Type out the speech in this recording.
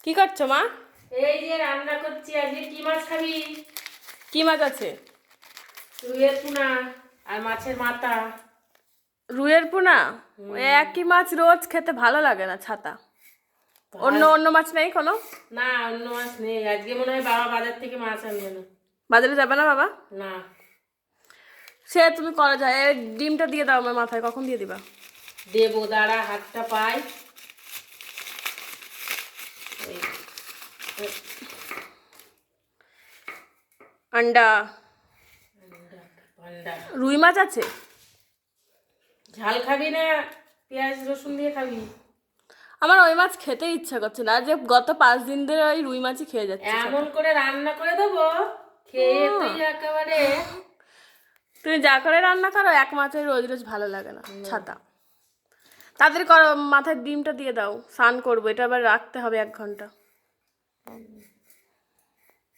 কি করছো মা? এই যে রান্না করছি। আজকে কি মাছ খাবি? কি মাছ আছে? রুইয়ের টুনা আর মাছের মাথা। রুইয়ের পোনা? ওই একই মাছ রোজ খেতে ভালো লাগে না ছাতা। অন্য অন্য মাছ নেই কোনো? না, অন্য মাছ নেই। আজকে মনে হয় বাবা বাজার থেকে মাছ আনবে না। বাজারে যাবে না বাবা? না, সে তুমি করে যায়। এই ডিমটা দিয়ে দাও আমার মাথায়, কখন দিয়ে দিবা? দেবো, দাঁড়া, হাতটা পাই। এই, আন্ডা। পান্ডা। রুই মাছ আছে? ঝাল খাবি না পেঁয়াজ রসুন দিয়ে খাবি? আমার ওই মাছ খেতে ইচ্ছা করছে না, যে গত 5 দিন ধরে ওই রুই মাছই খেয়ে যাচ্ছে। এমন করে রান্না করে দেবো, খেয়ে তুই একেবারে। তুমি যা করে রান্না করো, এক মাছের রোজ রোজ ভালো লাগে না ছাতা। তাড়াতাড়ি করো, মাথায় ডিমটা দিয়ে দাও, স্নান করবো, এটা আবার রাখতে হবে 1 ঘন্টা।